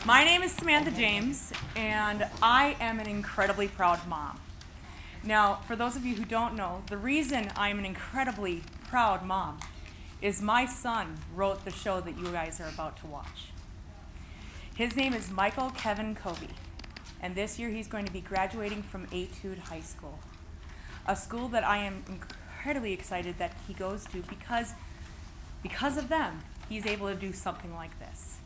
My name is Samantha James, and I am an incredibly proud mom. Now, for those of you who don't know, the reason I'm an incredibly proud mom is my son wrote the show that you guys are about to watch. His name is Michael Kevin Covey, and this year he's going to be graduating from ACT High School, a school that I am incredibly excited that he goes to because of them, he's able to do something like this.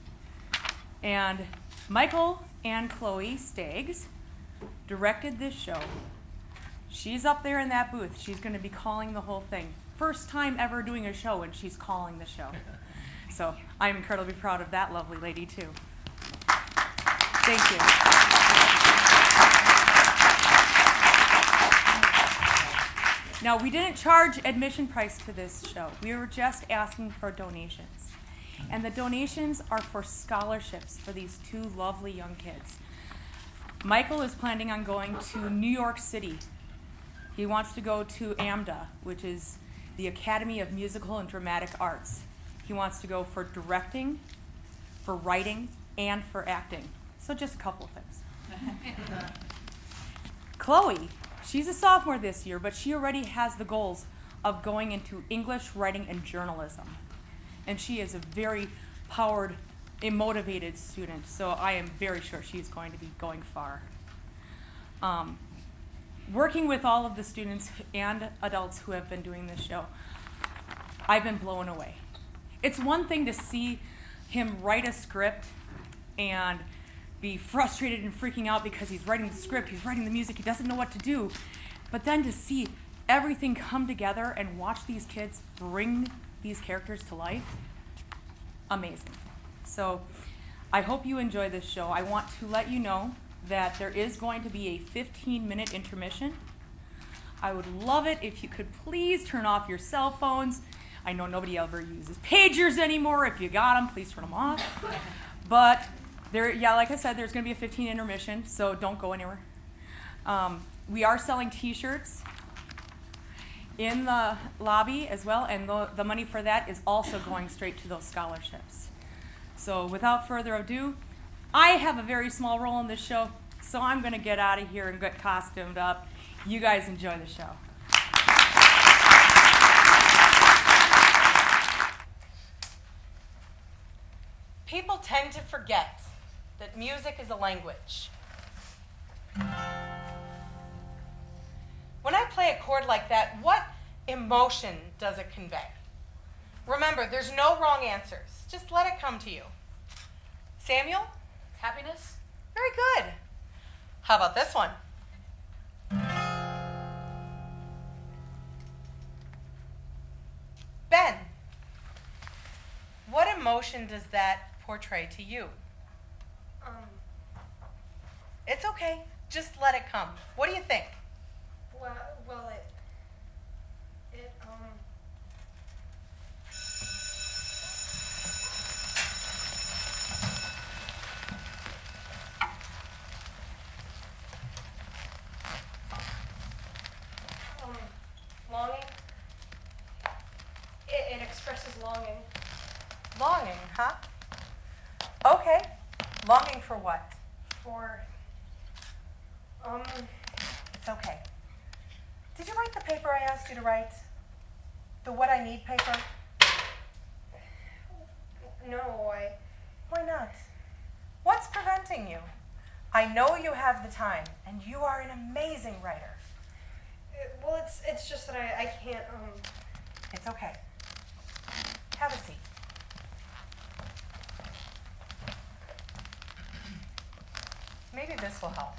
And Michael and Chloe Staggs directed this show. She's up there in that booth. She's going to be calling the whole thing. First time ever doing a show, and she's calling the show. So I'm incredibly proud of that lovely lady, too. Thank you. Now, we didn't charge admission price to this show. We were just asking for donations. And the donations are for scholarships for these two lovely young kids. Michael is planning on going to New York City. He wants to go to AMDA, which is the Academy of Musical and Dramatic Arts. He wants to go for directing, for writing, and for acting. So just a couple of things. Chloe, she's a sophomore this year, but she already has the goals of going into English, writing, and journalism. And she is a very powered and motivated student, so I am very sure she's going to be going far. Working with all of the students and adults who have been doing this show, I've been blown away. It's one thing to see him write a script and be frustrated and freaking out because he's writing the script, he's writing the music, he doesn't know what to do. But then to see everything come together and watch these kids bring these characters to life, amazing. So I hope you enjoy this show. I want to let you know that there is going to be a 15-minute intermission. I would love it if you could please turn off your cell phones. I know nobody ever uses pagers anymore. If you got them, please turn them off. But like I said, there's going to be a 15 intermission, so don't go anywhere. We are selling t-shirts in the lobby as well, and the money for that is also going straight to those scholarships. So without further ado, I have a very small role in this show, so I'm going to get out of here and get costumed up. You guys enjoy the show. People tend to forget that music is a language. When I play a chord like that, what emotion does it convey? Remember, there's no wrong answers. Just let it come to you. Samuel? Happiness? Very good. How about this one? Ben, what emotion does that portray to you? It's okay. Just let it come. What do you think? Well, longing. It expresses longing. Longing, huh? Okay. Longing for what? For, It's okay. Did you write the paper I asked you to write? The what I need paper? no, Why not? What's preventing you? I know you have the time, and you are an amazing writer. well, it's just that I can't, It's okay. Have a seat. Maybe this will help.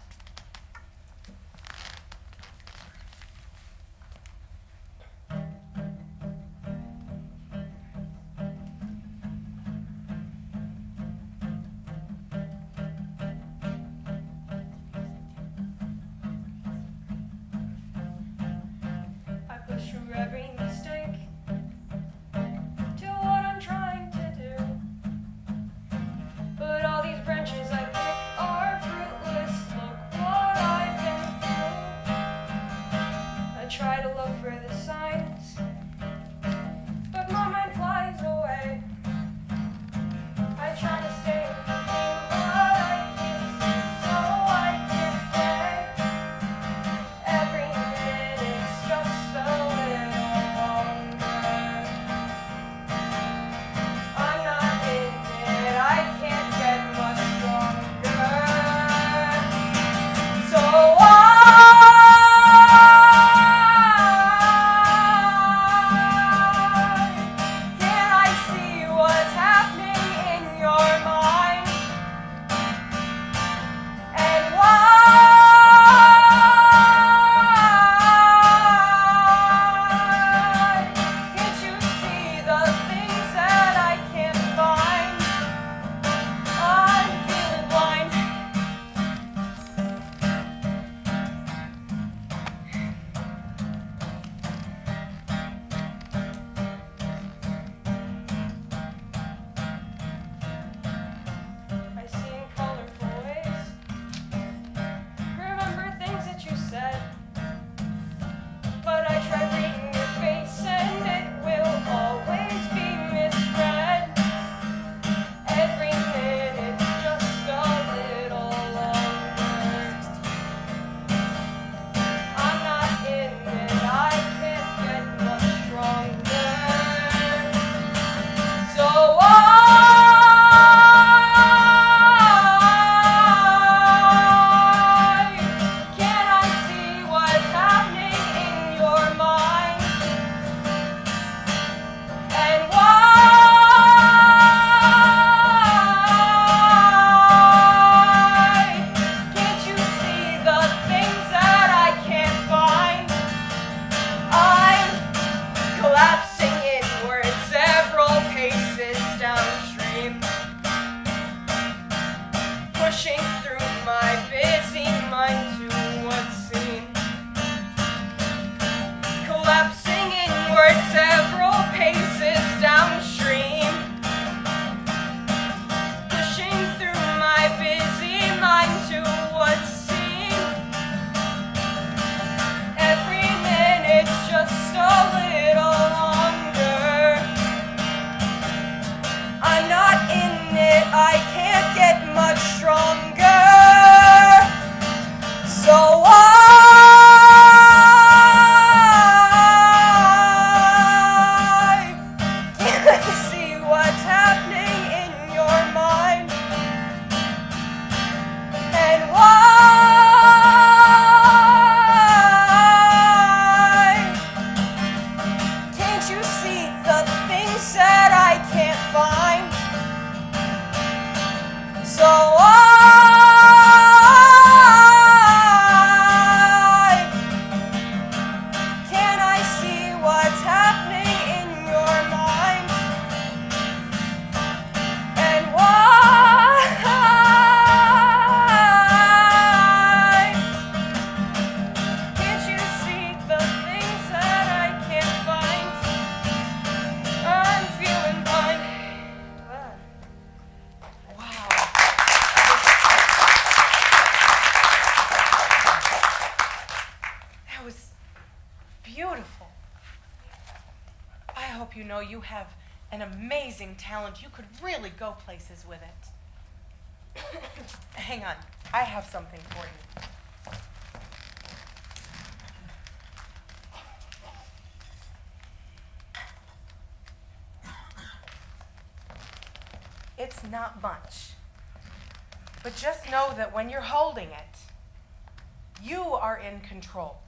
I push through every mistake, do what I'm trying to do, but all these branches I pick are fruitless. Look dream. Pushing through my busy mind to what's seen. Collapsing inward several paces downstream. Pushing through my busy mind to what's seen. Every minute's just a little longer. I'm not in it, I can't get much stronger. So I can't see what's happening in your mind. And why can't you see the things that I can't find? So can I see what's happening in your mind? And why can't you see the things that I can't find? I'm feeling blind. Wow. That was beautiful. I hope you know you have an amazing talent. You could really go places with it. Hang on. I have something for you. It's not much. But just know that when you're holding it, you are in control.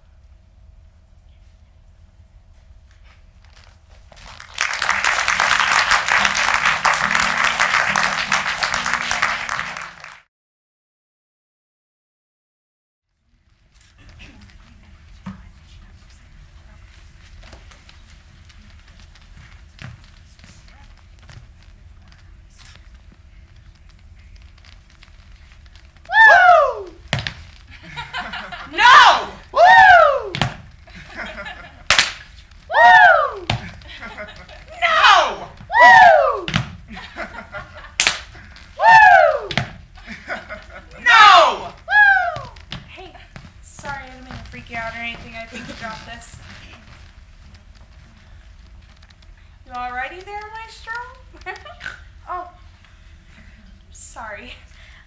No! Woo! Woo! No! Woo! Woo! No! Woo! Hey, sorry, I didn't mean to freak you out or anything. I think you dropped this. You alrighty there, Maestro? Oh, sorry.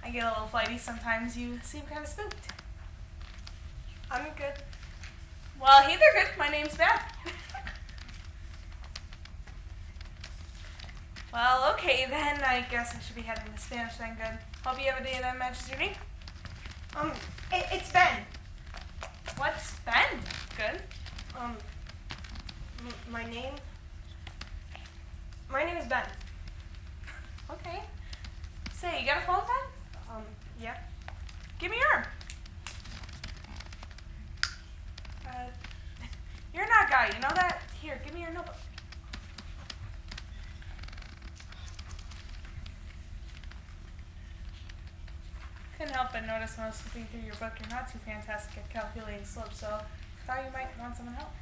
I get a little flighty sometimes. You seem kind of spooked. I'm good. Well, hey there, good. My name's Beth. Well, okay then. I guess I should be heading to Spanish then, good. Hope you have a day that matches your name. It's Ben. What's Ben? Good. My name is Ben. Okay. Say, you got a phone, Ben? Yeah. Give me your arm. You're not a guy, you know that? Here, give me your notebook. Couldn't help but notice when I was flipping through your book, you're not too fantastic at calculating slopes, so thought you might want some help.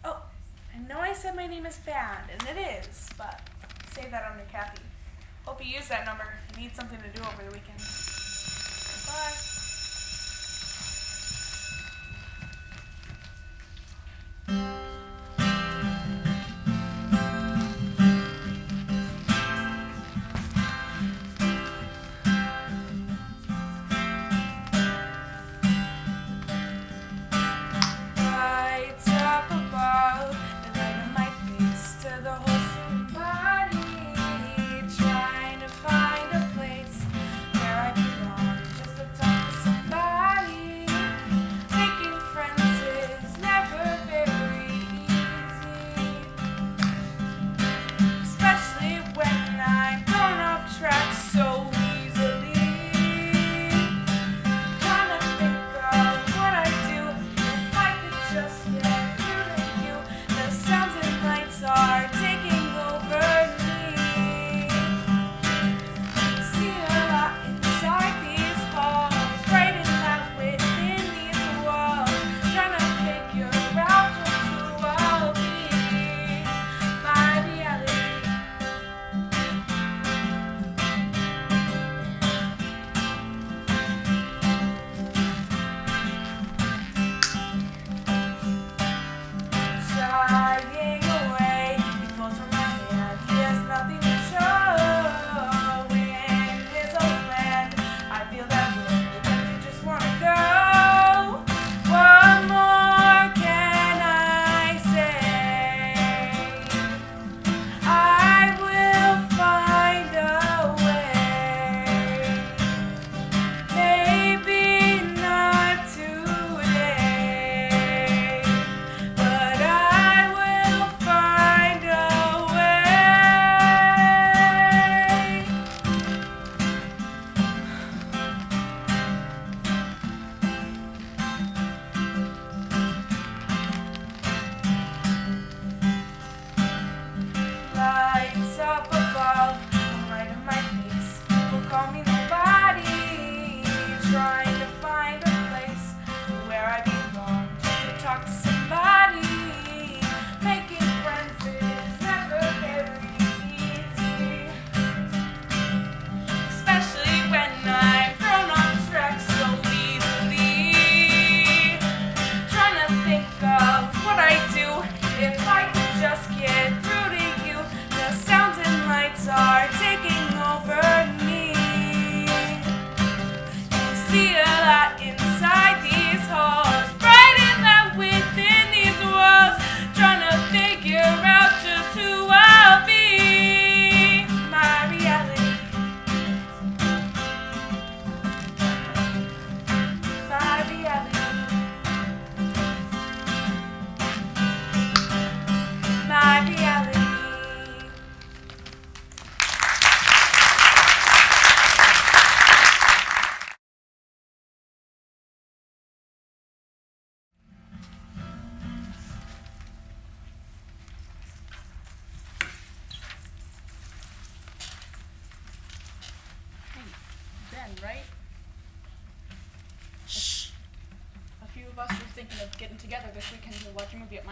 Oh, I know I said my name is Bad, and it is, but save that under Kathy. Hope you use that number. You need something to do over the weekend. Bye. Lights up above, the light of my face to the whole human body, trying to find a place where I belong, just a touch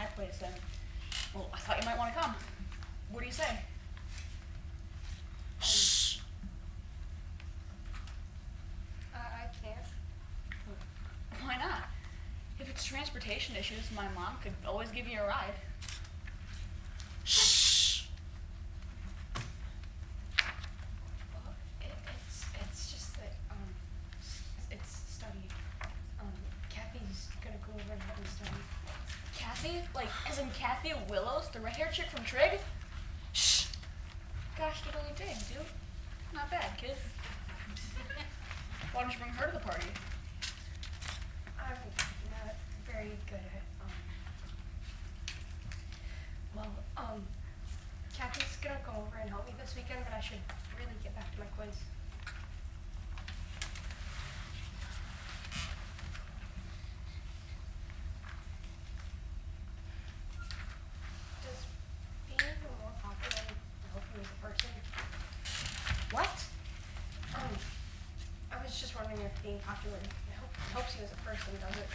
my place, and, well, I thought you might want to come. What do you say? Shh. I can't. Why not? If it's transportation issues, my mom could always give you a ride. Shh. Well, it's just that, it's study. Kathy's gonna go over and help me study. Kathy? Like, as in Kathy Willows, the red-haired chick from Trig? Shh. Gosh, diddly dig, dude. Not bad, kid. Why don't you bring her to the party? I'm not very good at, Kathy's gonna come over and help me this weekend, but I should really get back to my quiz. Does being more popular help you as a person? What? I was just wondering if being popular helps you as a person, does it?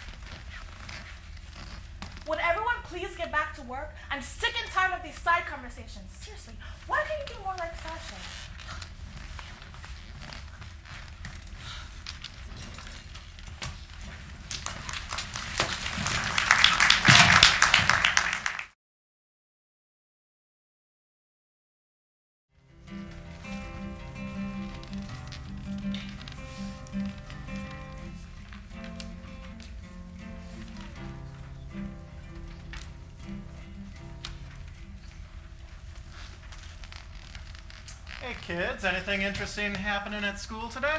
Would everyone please get back to work? I'm sick and tired of these side conversations. Seriously, why can't you be more like Sasha? Hey kids, anything interesting happening at school today?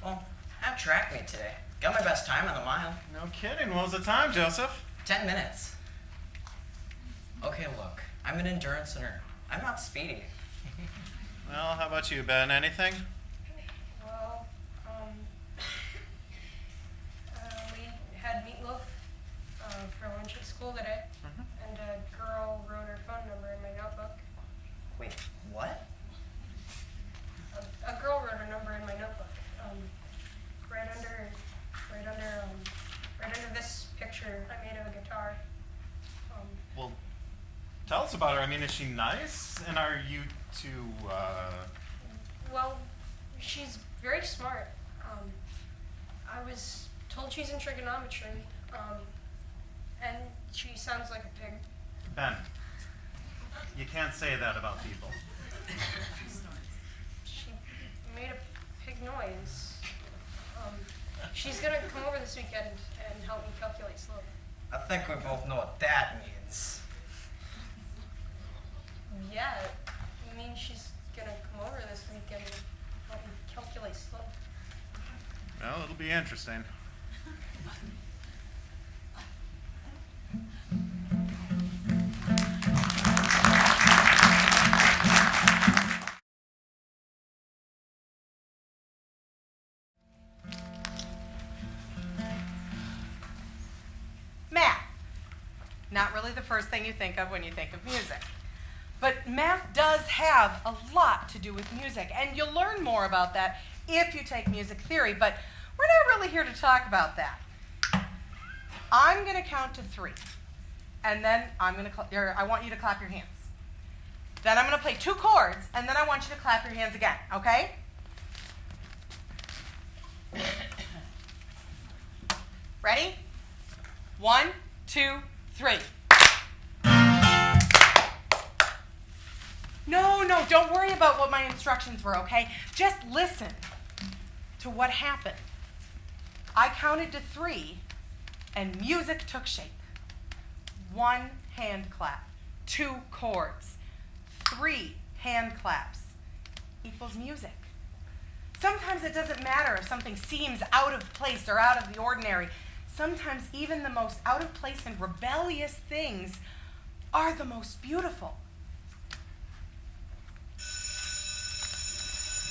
Well, I have track meet today. Got my best time on the mile. No kidding. What was the time, Joseph? 10 minutes. Okay, look, I'm an endurance runner. I'm not speedy. Well, how about you, Ben? Anything? Well, we had meatloaf for lunch at school today, and a girl wrote her phone number in my notebook. Wait, what? A girl wrote her number in my notebook, right under this picture I made of a guitar. Well, tell us about her. I mean, is she nice? And are you two, Well, she's very smart. I was told she's in trigonometry, and she sounds like a pig. Ben, you can't say that about people. She made a pig noise. She's gonna come over this weekend and help me calculate slope. I think we both know what that means. Yeah, it means she's gonna come over this weekend and help me calculate slope. Well, it'll be interesting. Math. Not really the first thing you think of when you think of music. But math does have a lot to do with music, and you'll learn more about that if you take music theory, but we're not really here to talk about that. I'm going to count to 3, and then I want you to clap your hands. Then I'm going to play 2 chords, and then I want you to clap your hands again, okay? Ready? 1, 2, 3. No, don't worry about what my instructions were, okay? Just listen to what happened. I counted to 3, and music took shape. 1 hand clap, 2 chords, 3 hand claps equals music. Sometimes it doesn't matter if something seems out of place or out of the ordinary. Sometimes even the most out of place and rebellious things are the most beautiful.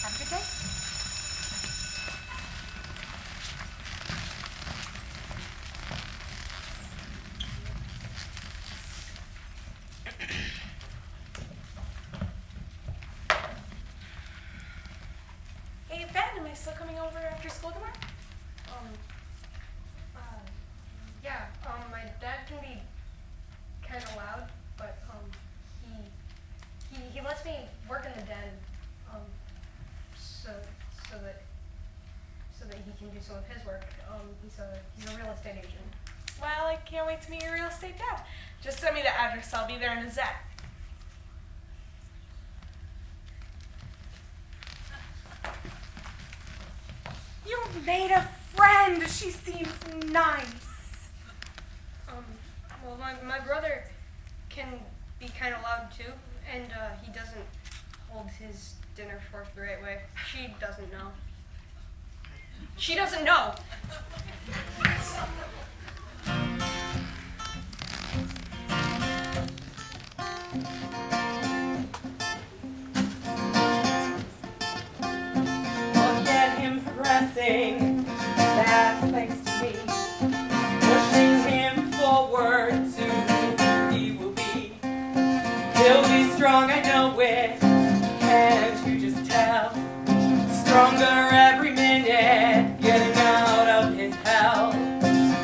Have a good day. Hey, Ben, am I still coming over after school tomorrow? Yeah, my dad can be kind of loud, but he lets me work in the den, so that he can do some of his work. He's a real estate agent. Well, I can't wait to meet your real estate dad. Just send me the address. I'll be there in a sec. You made a friend. She seems nice. Well, my brother can be kind of loud too, and he doesn't hold his dinner fork the right way. She doesn't know. She doesn't know. Look at him progressing. That's thanks to me. Pushing him forward to who he will be. He'll be strong, I know it. Can't you just tell? Stronger every minute, getting out of his hell.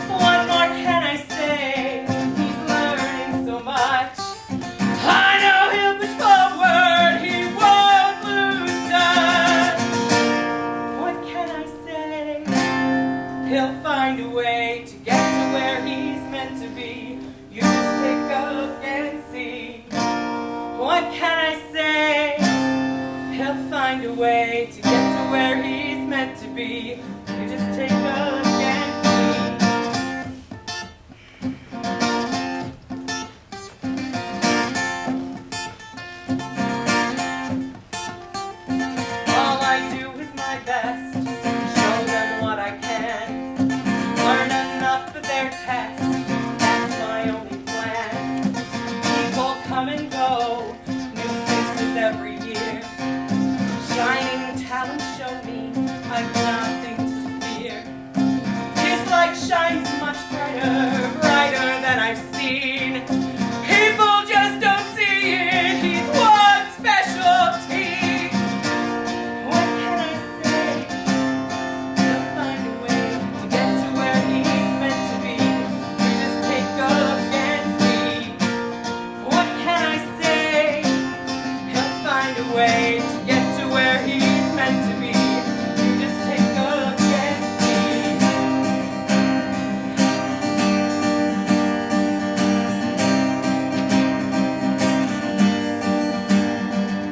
What more can I say? He's learning so much. I know he'll push forward, he won't lose touch. What can I say? He'll find a way to get to where he's meant to be. You just take a look and see. What can I say? He'll find a way to get to where he's meant to be. You just take a look and all I do is my best, show them what I can. Learn enough for their test, that's my only plan. People come and go, new faces every year. Shining talent show me I've nothing to fear. His light shines much brighter, brighter than I've seen. People just don't see it, he's one specialty. What can I say? He'll find a way to get to where he's meant to be. You just take a look and see. What can I say? He'll find a way to get to where he's meant to be. You just take a look and see.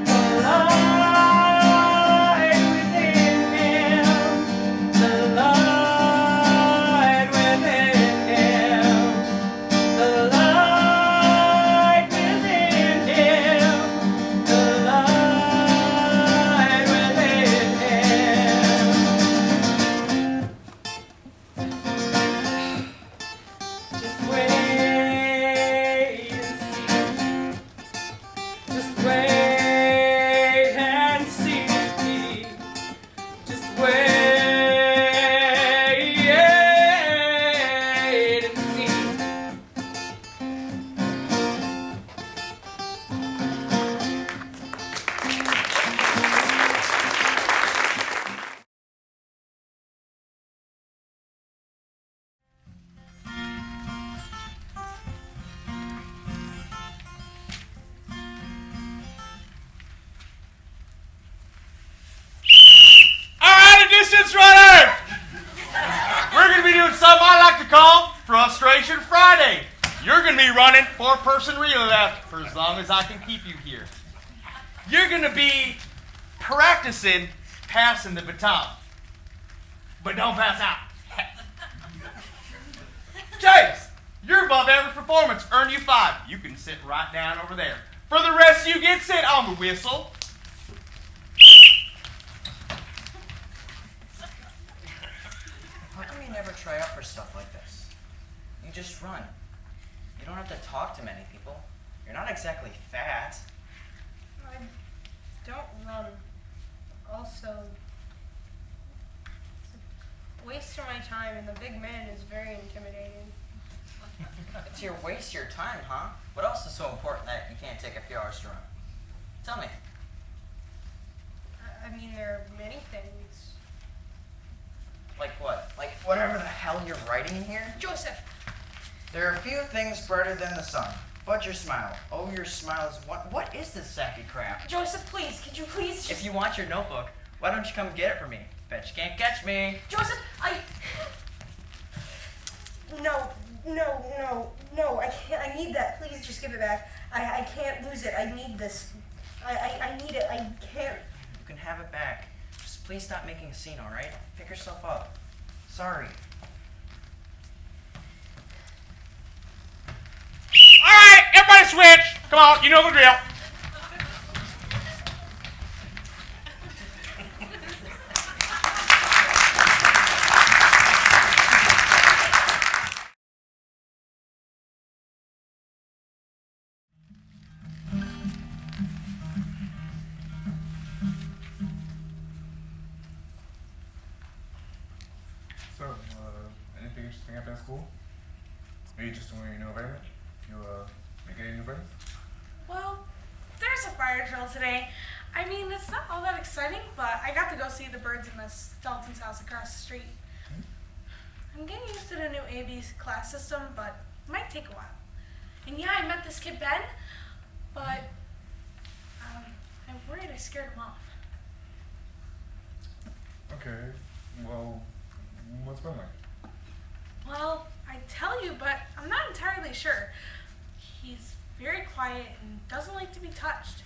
The light within him, the light within him, the light within him, the light within him. Just wait and see. Just wait and see. Just wait and see. Alright, distance runner! We're going to be doing something I like to call Frustration Friday. You're going to be running 4-person relay left for as long as I can keep you here. You're going to be practicing passing the baton. But don't pass out. James, your above average performance earned you 5. You can sit right down over there. For the rest, you get sit on the whistle. How come you never try out for stuff like this? You just run. You don't have to talk to many people. You're not exactly fat. I don't run. Also, it's a waste of my time, and the big man is very intimidating. It's your waste of your time, huh? What else is so important that you can't take a few hours to run? Tell me. I mean, there are many things. Like what? Like whatever the hell you're writing in here? Joseph, There are a few things brighter than the sun. But your smile. Oh, your smile is what is this sacky crap? Joseph, please, could you please just... If you want your notebook, why don't you come get it for me? Bet you can't catch me. Joseph, No, I can't. I need that. Please just give it back. I can't lose it. I need this. I need it. I can't. You can have it back. Just please stop making a scene, alright? Pick yourself up. Sorry. Alright, everybody switch! Come on, you know the drill. So, anything interesting happened at school? Maybe just doing your new environment? You, make any new friends? Well, there's a fire drill today. I mean, it's not all that exciting, but I got to go see the birds in Miss Dalton's house across the street. I'm getting used to the new AB class system, but it might take a while. And yeah, I met this kid Ben, but I'm worried I scared him off. Okay, well, what's been like? Well, I tell you, but I'm not entirely sure. He's very quiet and doesn't like to be touched.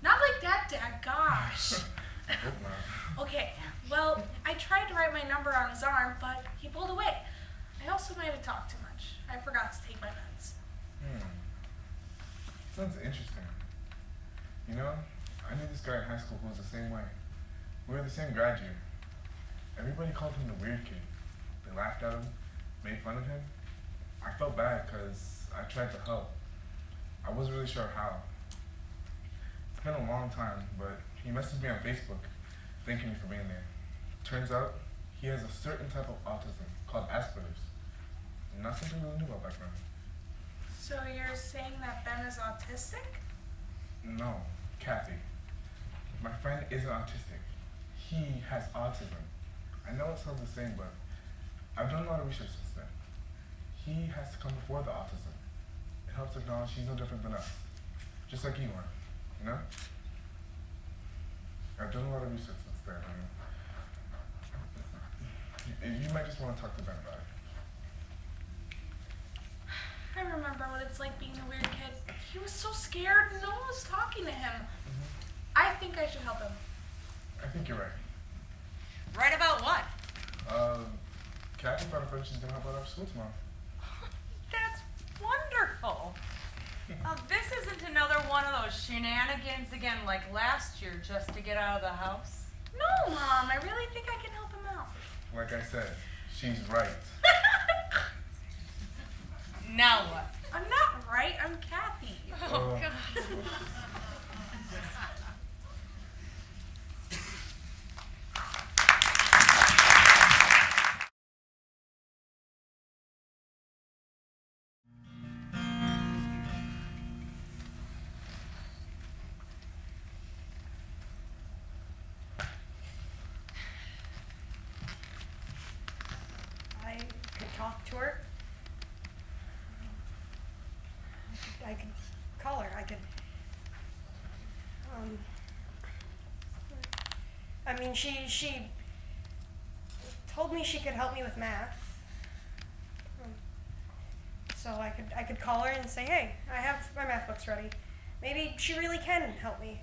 Not like that, Dad. Gosh. I hope not. Okay, well, I tried to write my number on his arm, but he pulled away. I also might have talked too much. I forgot to take my meds. Sounds interesting. You know, I knew this guy in high school who was the same way. We were the same grad year. Everybody called him the weird kid. They laughed at him, made fun of him. I felt bad because I tried to help. I wasn't really sure how. It's been a long time, but he messaged me on Facebook, thanking me for being there. Turns out, he has a certain type of autism called Asperger's. Not something we really knew about back then. So you're saying that Ben is autistic? No, Kathy. My friend isn't autistic. He has autism. I know it sounds the same, but I've done a lot of research since then. He has to come before the autism. It helps acknowledge he's no different than us. Just like you are, you know? I've done a lot of research since then. You might just want to talk to Ben about it. I remember what it's like being a weird kid. He was so scared, no one was talking to him. I think I should help him. I think you're right. Right about what? Kathy brought a friend she's gonna help out after school tomorrow. That's wonderful. Now, this isn't another one of those shenanigans again like last year just to get out of the house. No, Mom, I really think I can help him out. Like I said, she's right. Now what? I'm not right, I'm Kathy. Oh, God. I could talk to her. I could call her. I could. I mean, she told me she could help me with math. So I could call her and say, hey, I have my math books ready. Maybe she really can help me.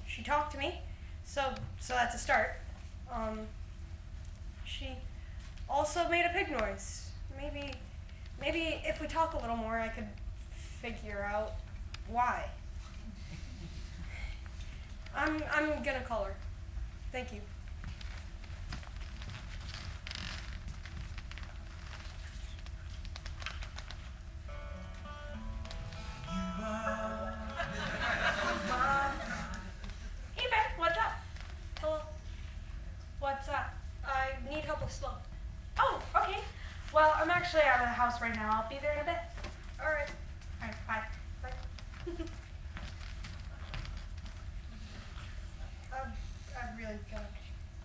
She talked to me, so that's a start. She also made a pig noise. Maybe if we talk a little more, I could figure out why. I'm gonna call her. Thank you. Hey, Ben, what's up? Hello. What's up? I need help with slow. Oh, okay. Well, I'm actually out of the house right now. I'll be there in a bit. All right. All right, bye. Bye. I really gotta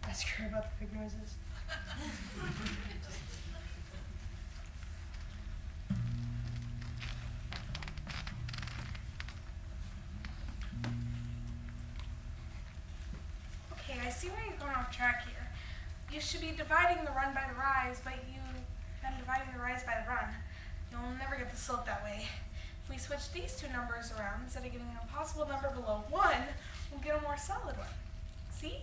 ask her about the pig noises. I see where you're going off track here. You should be dividing the run by the rise, but you've been dividing the rise by the run. You'll never get the slope that way. If we switch these two numbers around, instead of getting an impossible number below 1, we'll get a more solid one. See?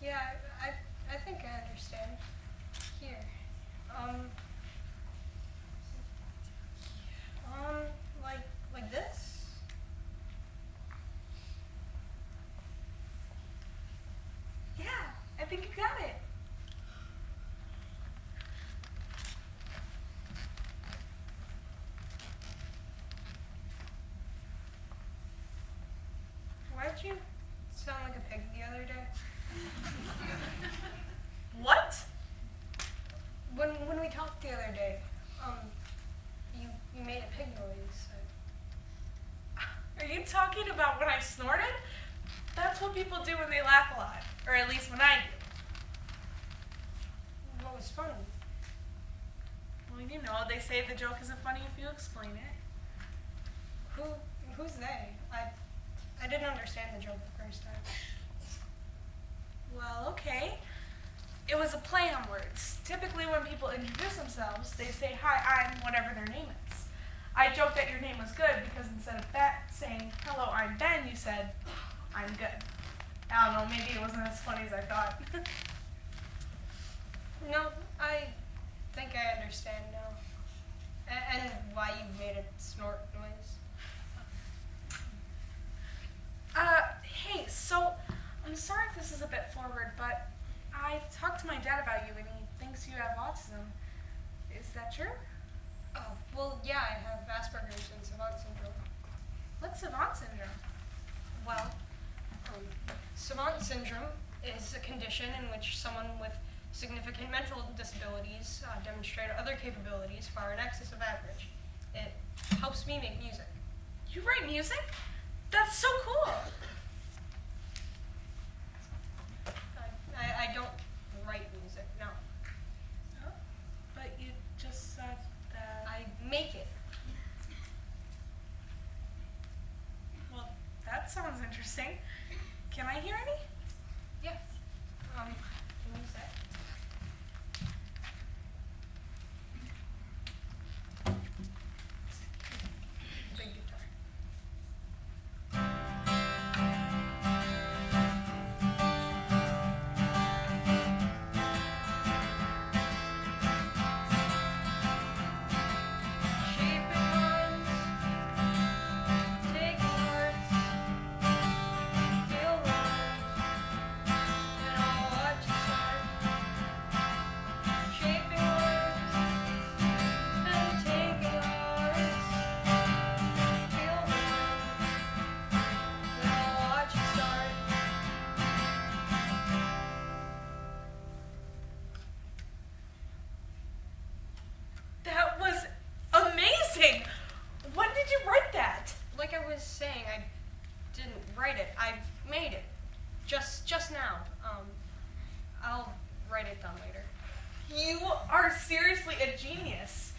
Yeah, I think I understand. Here. Like this? Yeah, I think you got it. Why'd you sound like a pig the other day? What? When we talked the other day, you made a pig noise. Are you talking about when I snorted? That's what people do when they laugh a lot. Or at least when I do. What was funny? Well, you know, they say the joke isn't funny if you explain it. Who's they? I didn't understand the joke the first time. Well, okay. It was a play on words. Typically when people introduce themselves, they say, "Hi, I'm whatever their name is." I joked that your name was good because instead of saying, "Hello, I'm Ben," you said, "I'm good." I don't know, maybe it wasn't as funny as I thought. No, I think I understand now. And why you made a snort noise. Hey, so I'm sorry if this is a bit forward, but I talked to my dad about you and he thinks you have autism. Is that true? Oh, well, yeah, I have Asperger's and Savant syndrome. What's Savant syndrome? Well, Savant syndrome is a condition in which someone with significant mental disabilities demonstrate other capabilities far in excess of average. It helps me make music. You write music? That's so cool. I don't write music, no. Oh, but you just said that. I make it. Well, that sounds interesting. Can I hear any? Yeah. Can you say? Big guitar. That was amazing! When did you write that? Like I was saying, I didn't write it. I made it. Just now. I'll write it down later. You are seriously a genius.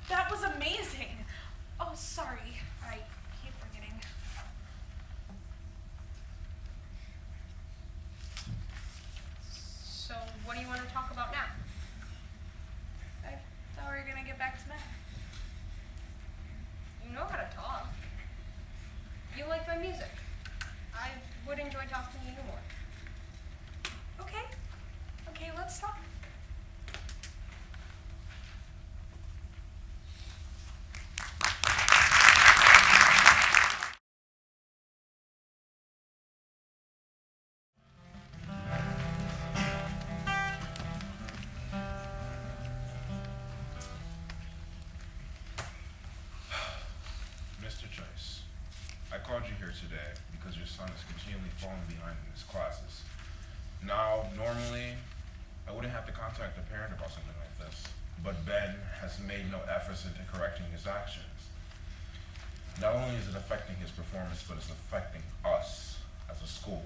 That was amazing. Oh, sorry. I keep forgetting. So, what do you want to talk about now? I thought we were gonna get back to math. You know how to talk. You like my music. I would enjoy talking to you more. Okay. Okay, let's talk. Mr. Joyce, I called you here today because your son is continually falling behind in his classes. Now, normally, I wouldn't have to contact a parent about something like this, but Ben has made no efforts into correcting his actions. Not only is it affecting his performance, but it's affecting us as a school.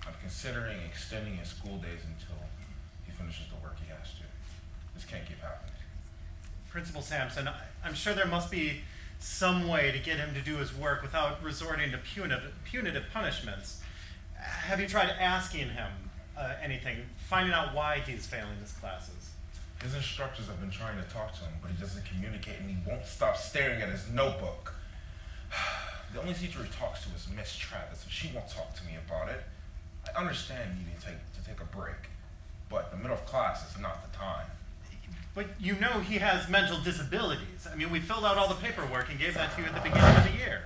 I'm considering extending his school days until he finishes the work he has to. This can't keep happening. Principal Sampson, I'm sure there must be some way to get him to do his work without resorting to punitive punishments. Have you tried asking him anything, finding out why he's failing his classes? His instructors have been trying to talk to him, but he doesn't communicate and he won't stop staring at his notebook. The only teacher he talks to is Miss Travis, and she won't talk to me about it. I understand needing to take a break, but the middle of class is not the time. But you know he has mental disabilities. I mean, we filled out all the paperwork and gave that to you at the beginning of the year.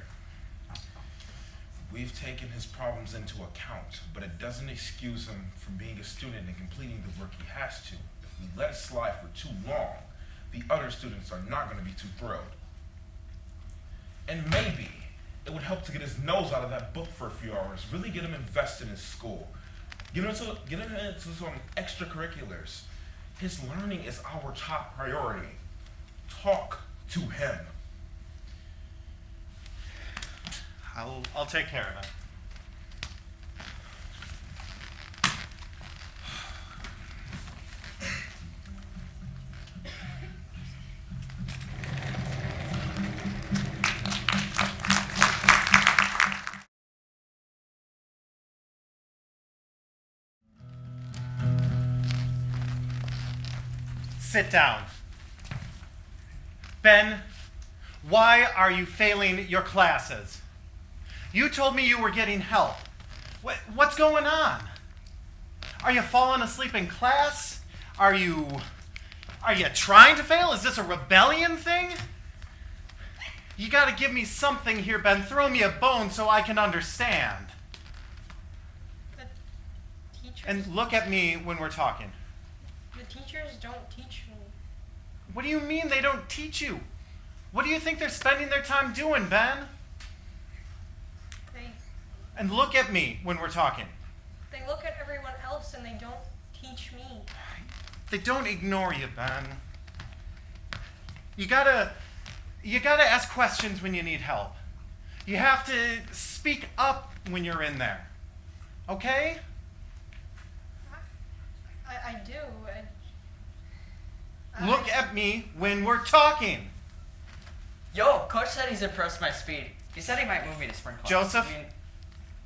We've taken his problems into account, but it doesn't excuse him from being a student and completing the work he has to. If we let it slide for too long, the other students are not going to be too thrilled. And maybe it would help to get his nose out of that book for a few hours, really get him invested in school, get him into some extracurriculars. His learning is our top priority. Talk to him. I'll take care of it. Sit down. Ben, why are you failing your classes? You told me you were getting help. What's going on? Are you falling asleep in class? Are you trying to fail? Is this a rebellion thing? You got to give me something here, Ben. Throw me a bone so I can understand. The teachers. And look at me when we're talking. The teachers don't teach me. What do you mean they don't teach you? What do you think they're spending their time doing, Ben? And look at me when we're talking. They look at everyone else and they don't teach me. They don't ignore you, Ben. You gotta ask questions when you need help. You have to speak up when you're in there. Okay? I do. Look at me when we're talking. Yo, Coach said he's impressed by my speed. He said he might move me to spring class. Joseph,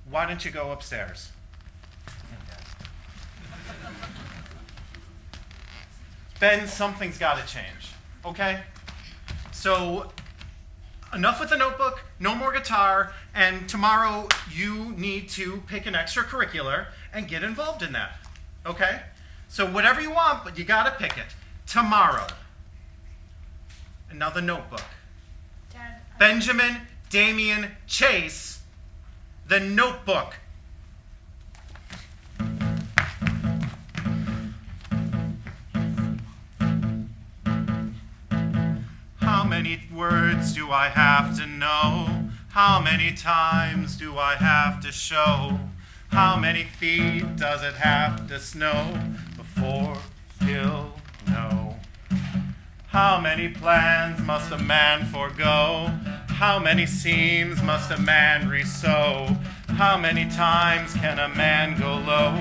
why don't you go upstairs? Ben, something's got to change, okay? So, enough with the notebook, no more guitar, and tomorrow you need to pick an extracurricular and get involved in that, okay? So whatever you want, but you got to pick it. Tomorrow. And now the notebook. Dad, Benjamin, Damien, Chase, the notebook. How many words do I have to know? How many times do I have to show? How many feet does it have to snow before he'll know? How many plans must a man forego? How many seams must a man re-sew? How many times can a man go low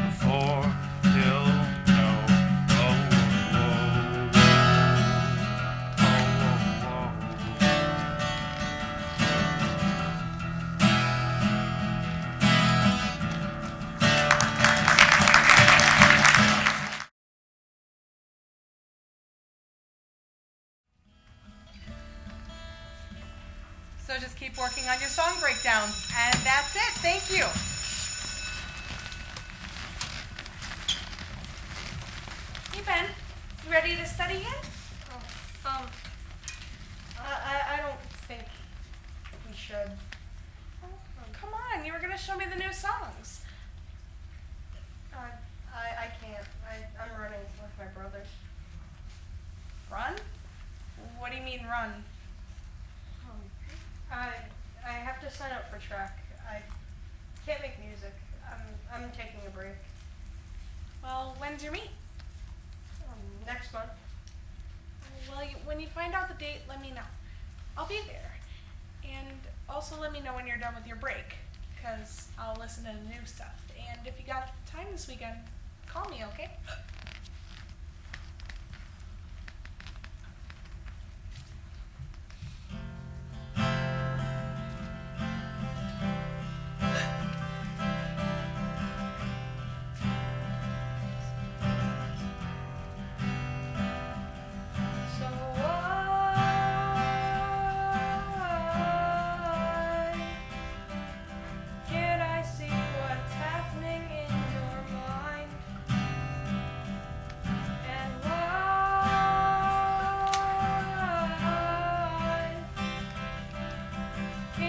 before he'll know? Oh, oh, oh, oh, So just keep working on your song breakdowns. And that's it. Thank you. hey Ben, you ready to study yet? I don't think we should. Come on, you were gonna show me the new songs. I can't. I'm running with my brothers. Run? What do you mean run? I have to sign up for track. I can't make music. I'm taking a break. Well, when's your meet? Next month. Well, when you find out the date, let me know. I'll be there. And also let me know when you're done with your break, because I'll listen to the new stuff. And if you got time this weekend, call me, okay?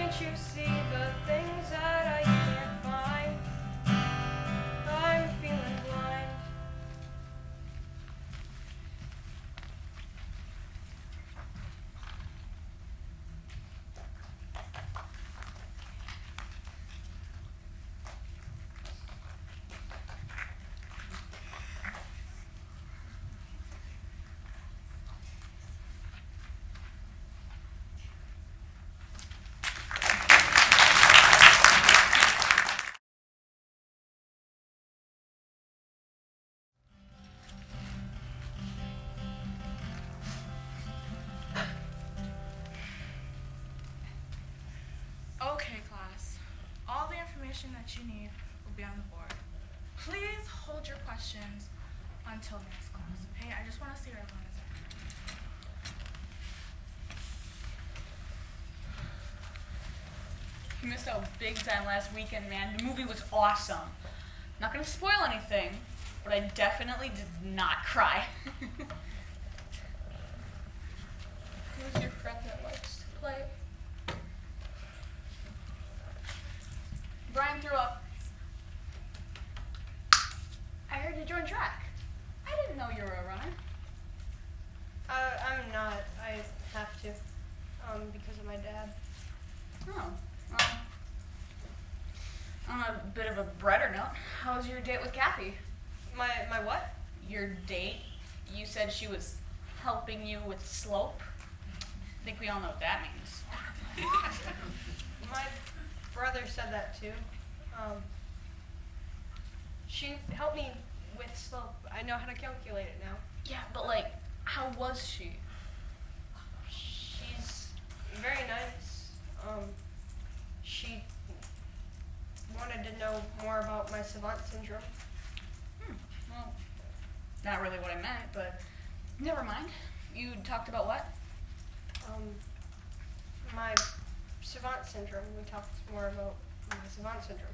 Can't you see the things that I can't find? I'm feeling blind. Okay, class. All the information that you need will be on the board. Please hold your questions until next class, okay? I just want to see where everyone is at. You missed out big time last weekend, man. The movie was awesome. Not gonna spoil anything, but I definitely did not cry. Who's your friend that likes to play? Brian threw up. I heard you joined track. I didn't know you were a runner. I'm not. I have to. Because of my dad. Oh, well. On a bit of a brighter note, how was your date with Kathy? My what? Your date? You said she was helping you with slope. I think we all know what that means. My brother said that too. She helped me with slope. I know how to calculate it now. Yeah, but like, how was she? She's very nice. She wanted to know more about my savant syndrome. Well, not really what I meant, but never mind. You talked about what? My savant syndrome. We talked more about my savant syndrome.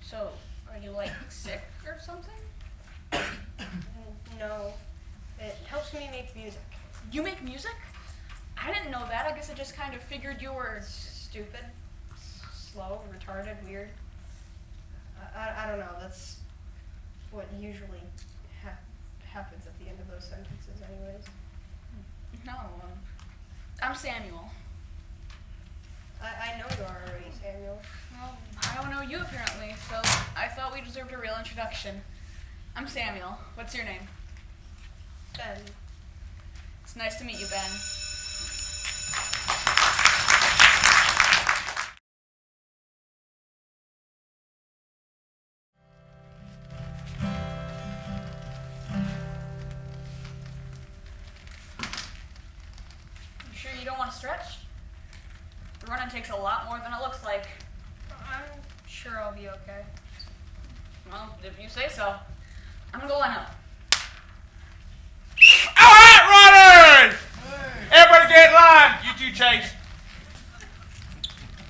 So, are you like sick or something? No. It helps me make music. You make music? I didn't know that. I guess I just kind of figured you were Stupid, slow, retarded, weird. I don't know. That's what usually happens at the end of those sentences anyways. No, I'm Samuel. I know you are already, Samuel. Well, I don't know you apparently, so I thought we deserved a real introduction. I'm Samuel. What's your name? Ben. It's nice to meet you, Ben. You sure you don't want to stretch? The running takes a lot more than it looks like. I'm sure I'll be okay. Well, if you say so. I'm gonna go line up. All right, runners! Everybody get in line. You two, Chase.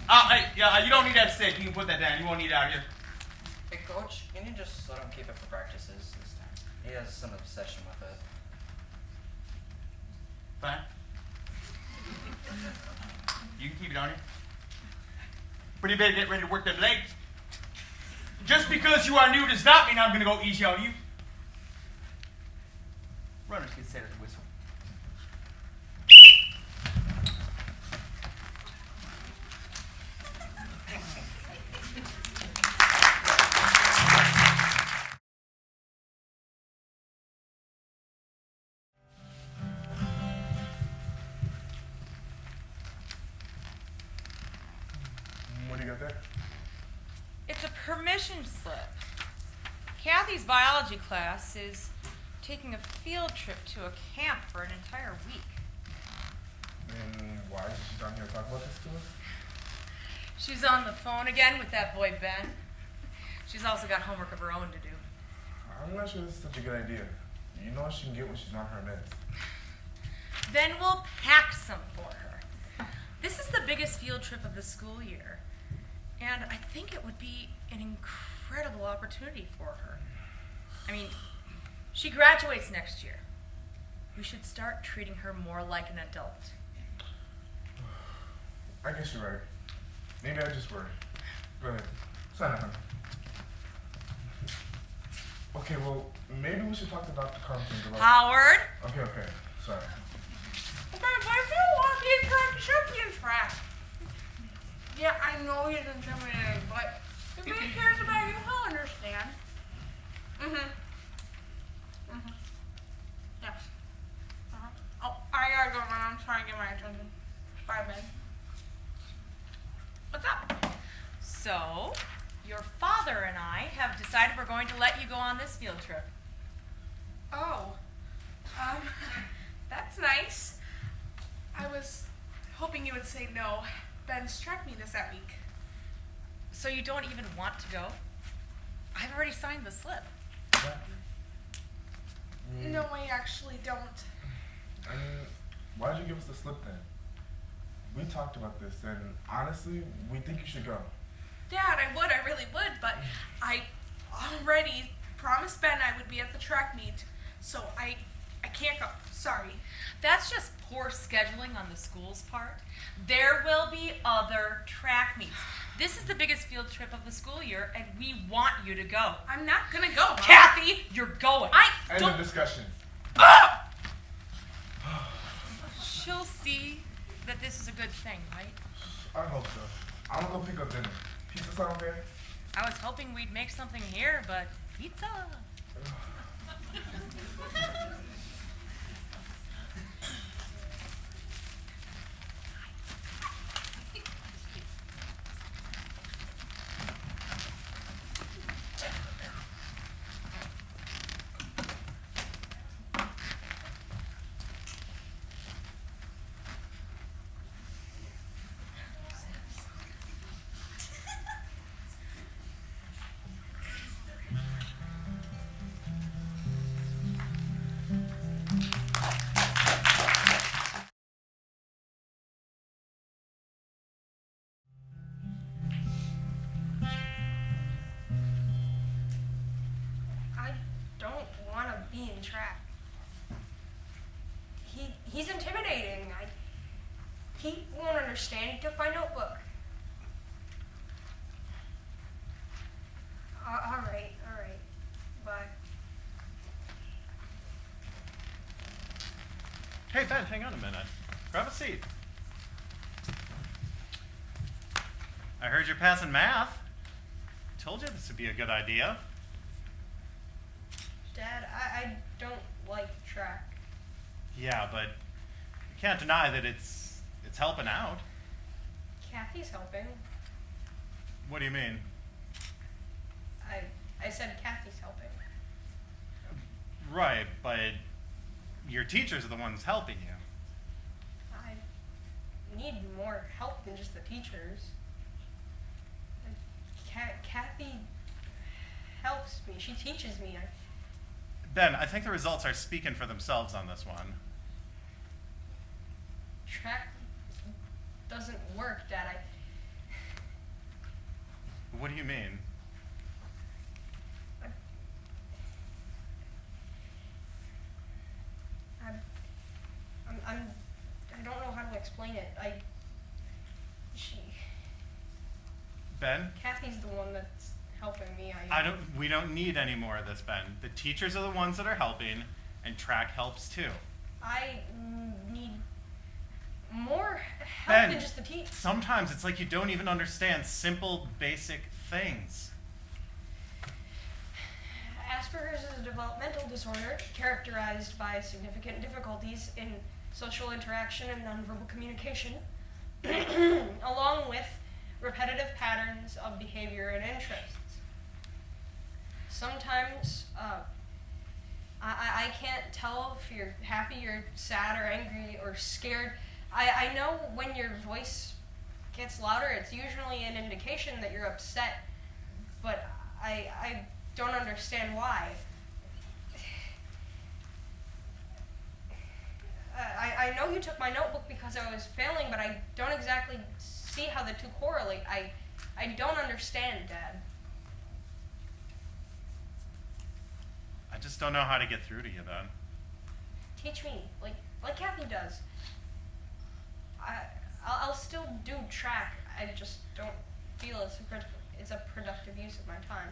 Hey, yeah, you don't need that stick. You can put that down. You won't need it out here. Hey, Coach, can you just let him keep it for practices this time? He has some obsession with it. Fine. You can keep it on here. But you better get ready to work them legs. Just because you are new does not mean I'm going to go easy on you. Runners get set at the whistle. What do you got there? It's a permission slip. Kathy's biology class is taking a field trip to a camp for an entire week. And why is she down here to talk about this to us? She's on the phone again with that boy Ben. She's also got homework of her own to do. I'm not sure this is such a good idea. You know she can get when she's on her meds. Then we'll pack some for her. This is the biggest field trip of the school year. And I think it would be an incredible opportunity for her. I mean, she graduates next year. We should start treating her more like an adult. I guess you're right. Maybe I just worried. Go ahead. Sign up, honey. Okay, well, maybe we should talk to Dr. Compton about... Howard? Okay. Sorry. Okay, but if you want to be track, should be in track. Yeah, I know he's intimidating, but if he cares about you, he'll understand. Yes. Oh, I gotta go. My mom's trying to get my attention. Bye, Ben. What's up? So, your father and I have decided we're going to let you go on this field trip. Oh, that's nice. I was hoping you would say no. Ben struck me that week. So you don't even want to go? I've already signed the slip. No, I actually don't. I mean, why'd you give us the slip then? We talked about this, and honestly, we think you should go. Dad, I really would, but I already promised Ben I would be at the track meet, so I can't go. Sorry. That's just poor scheduling on the school's part. There will be other track meets. This is the biggest field trip of the school year, and we want you to go. I'm not gonna go, Mom. Kathy, you're going. End of discussion. She'll see that this is a good thing, right? I hope so. I'm gonna go pick up dinner. Pizza sound okay? I was hoping we'd make something here, but pizza. I don't want to be in track. He's intimidating. He won't understand. He took my notebook. All right. Bye. Hey, Ben, hang on a minute. Grab a seat. I heard you're passing math. Told you this would be a good idea. Dad, I don't like track. Yeah, but you can't deny that it's helping out. Kathy's helping. What do you mean? I said Kathy's helping. Right, but your teachers are the ones helping you. I need more help than just the teachers. Kathy helps me. She teaches me. Ben, I think the results are speaking for themselves on this one. Track doesn't work, Dad. What do you mean? I don't know how to explain it. Ben? Kathy's the one that's helping me. We don't need any more of this, Ben. The teachers are the ones that are helping, and track helps too. I need more help Ben, than just the teach. sometimes it's like you don't even understand simple, basic things. Asperger's is a developmental disorder characterized by significant difficulties in social interaction and nonverbal communication, along with repetitive patterns of behavior and interests. Sometimes I can't tell if you're happy or sad or angry or scared. I know when your voice gets louder, it's usually an indication that you're upset, but I don't understand why. I know you took my notebook because I was failing, but I don't exactly see how the two correlate. I don't understand, Dad. I just don't know how to get through to you, Ben. Teach me, like Kathy does. I'll still do track. I just don't feel it's a productive use of my time.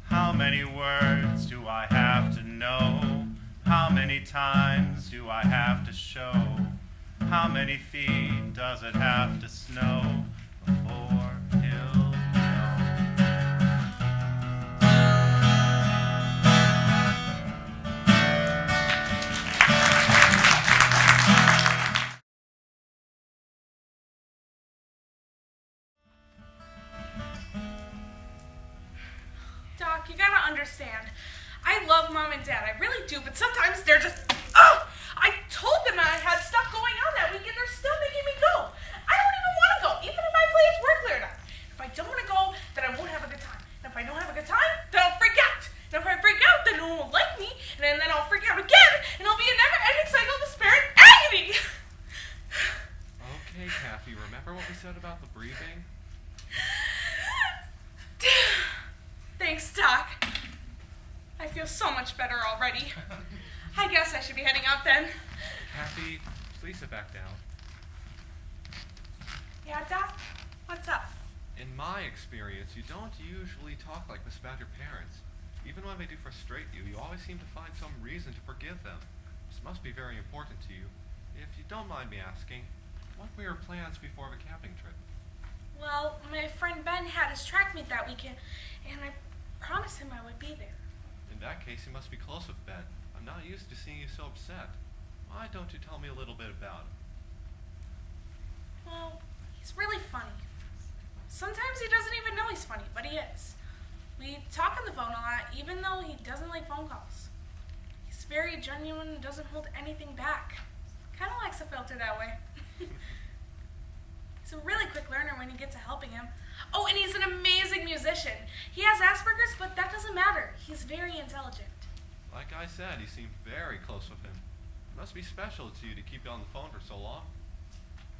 How many words do I have to know? How many times do I have to show? How many feet does it have to snow before he'll know? Doc, you gotta understand. I love Mom and Dad, I really do, but sometimes they're just, oh! I told them I had stuff going on that week and they're still making me go. I don't even want to go, even if my plans were cleared up. If I don't want to go, then I won't have a good time. And if I don't have a good time, then I'll freak out. And if I freak out, then no one will like me, and then I'll freak out again, and it'll be a never-ending cycle of despair and agony. Okay, Kathy, remember what we said about the breathing? Thanks, Doc. I feel so much better already. I guess I should be heading out then. Kathy, please sit back down. Yeah, Doc? What's up? In my experience, you don't usually talk like this about your parents. Even when they do frustrate you, you always seem to find some reason to forgive them. This must be very important to you. If you don't mind me asking, what were your plans before the camping trip? Well, my friend Ben had his track meet that weekend, and I promised him I would be there. In that case, you must be close with Ben. I'm not used to seeing you so upset. Why don't you tell me a little bit about him? Well, he's really funny. Sometimes he doesn't even know he's funny, but he is. We talk on the phone a lot, even though he doesn't like phone calls. He's very genuine and doesn't hold anything back. Kind of likes a filter that way. He's a really quick learner when you get to helping him. Oh, and he's an amazing musician. He has Asperger's, but that doesn't matter. He's very intelligent. Like I said, you seem very close with him. It must be special to you to keep you on the phone for so long.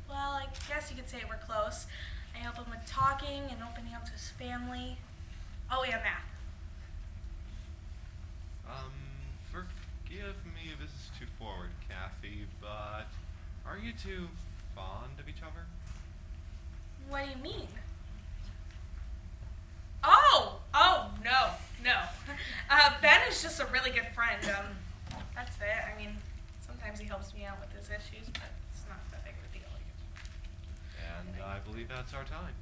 Well, I guess you could say we're close. I help him with talking and opening up to his family. Oh, yeah, math. Forgive me if this is too forward, Kathy, but are you two fond of each other? What do you mean? Oh, no. Ben is just a really good friend. That's it. I mean, sometimes he helps me out with his issues, but it's not that big of a deal. And I believe that's our time.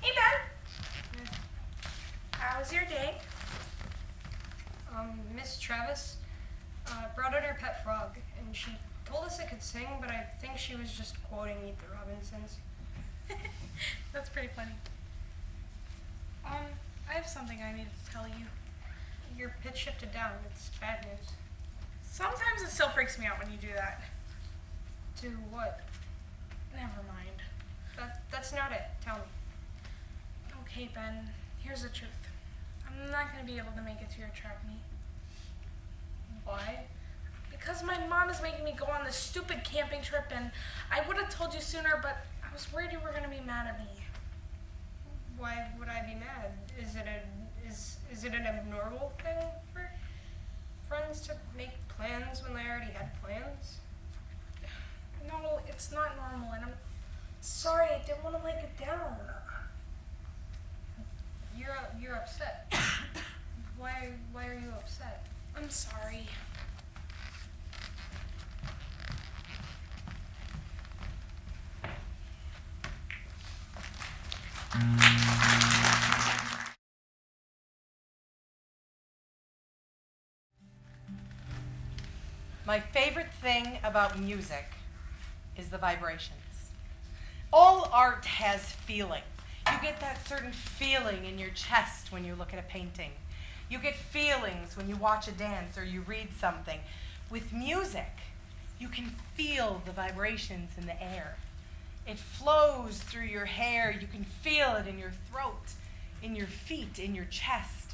Hey, Ben. How was your day? Miss Travis brought out her pet frog, and she told us it could sing, but I think she was just quoting Meet the Robinsons. That's pretty funny. I have something I need to tell you. Your pitch shifted down. It's bad news. Sometimes it still freaks me out when you do that. To what? Never mind. That's not it. Tell me. Okay, Ben, here's the truth. I'm not going to be able to make it to your track meet. Why? Because my mom is making me go on this stupid camping trip, and I would have told you sooner, but I was worried you were going to be mad at me. Why would I be mad? Is it an abnormal thing for friends to make plans when they already had plans? No, it's not normal, and I'm sorry. I didn't want to let you down. You're upset. Why are you upset? I'm sorry. My favorite thing about music is the vibrations. All art has feeling. You get that certain feeling in your chest when you look at a painting. You get feelings when you watch a dance or you read something. With music, you can feel the vibrations in the air. It flows through your hair. You can feel it in your throat. in your feet, in your chest.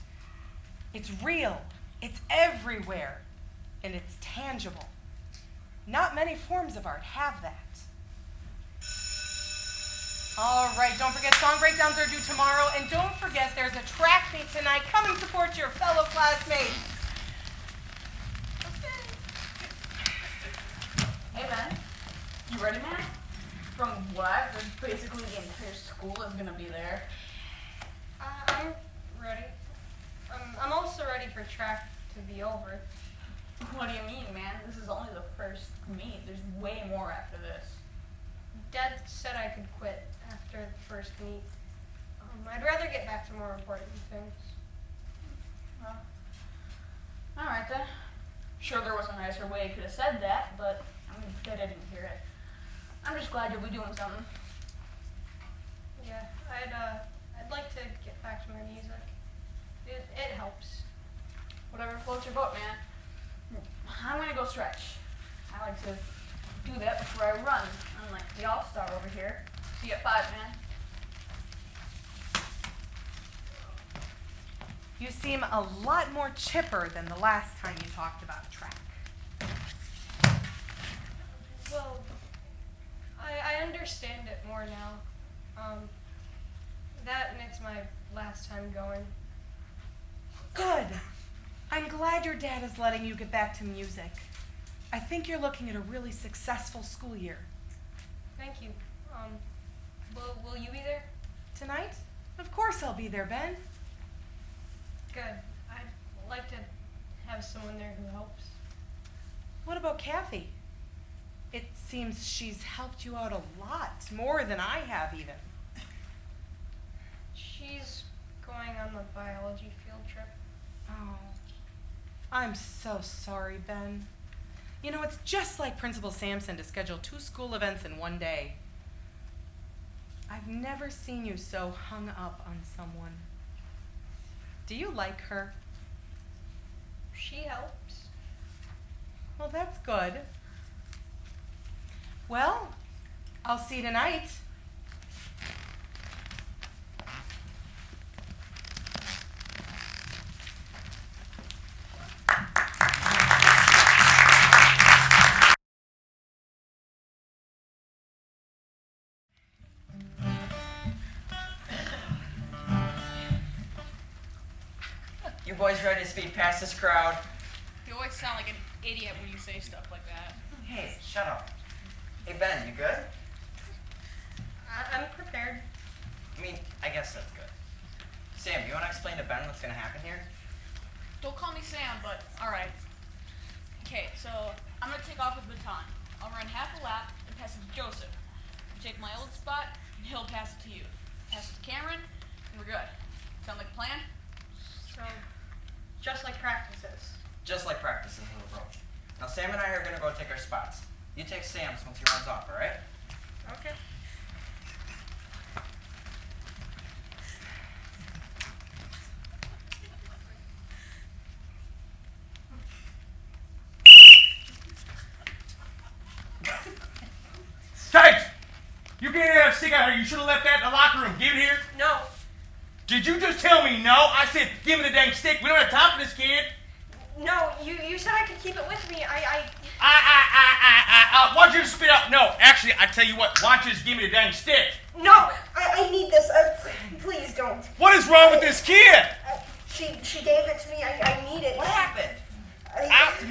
It's real. It's everywhere. And it's tangible. Not many forms of art have that. All right, don't forget song breakdowns are due tomorrow. And don't forget there's a track meet tonight. Come and support your fellow classmates. Hey, man. You ready, man? From what I've heard, basically the entire school is gonna be there. I'm ready. I'm also ready for track to be over. What do you mean, man? This is only the first meet. There's way more after this. Dad said I could quit after the first meet. I'd rather get back to more important things. Well, all right then. Sure, there was a nicer way you could have said that, but I mean, I didn't hear it. I'm just glad you'll be doing something. Yeah, I'd like to get back to my music. It helps. Whatever floats your boat, man. I'm gonna go stretch. I like to do that before I run. Unlike the all-star over here. See you at 5, man. You seem a lot more chipper than the last time you talked about track. Well, I understand it more now. That and it's my last time going. Good. I'm glad your dad is letting you get back to music. I think you're looking at a really successful school year. Thank you. Will you be there? Tonight? Of course I'll be there, Ben. Good. I'd like to have someone there who helps. What about Kathy? It seems she's helped you out a lot, more than I have even. She's going on the biology field trip. Oh, I'm so sorry, Ben. You know, it's just like Principal Sampson to schedule 2 school events in one day. I've never seen you so hung up on someone. Do you like her? She helps. Well, that's good. Well, I'll see you tonight. You boys ready to speed past this crowd? You always sound like an idiot when you say stuff like that. Hey, shut up. Hey, Ben, you good? I'm prepared. I mean, I guess that's good. Sam, you want to explain to Ben what's going to happen here? Don't call me Sam, but alright. Okay, so I'm gonna take off with baton. I'll run half a lap and pass it to Joseph. You take my old spot, and he'll pass it to you. Pass it to Cameron, and we're good. Sound like a plan? So, just like practices. Just like practices, little bro. Now, Sam and I are going to go take our spots. You take Sam's once he runs off, all right? Okay. Tights! You can't have a stick out here. You should have left that in the locker room. Give it here. No. Did you just tell me no? I said, give me the dang stick. We don't have time for this kid. No, you said I could keep it with me. Why don't you just spit out? No, actually, I tell you what. Why don't you just give me the dang stick? No, I need this. Please don't. What is wrong with this kid? She gave it to me. I need it. What happened?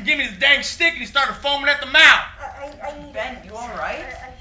Give me the dang stick, and he started foaming at the mouth. I need Ben, it. you all right? I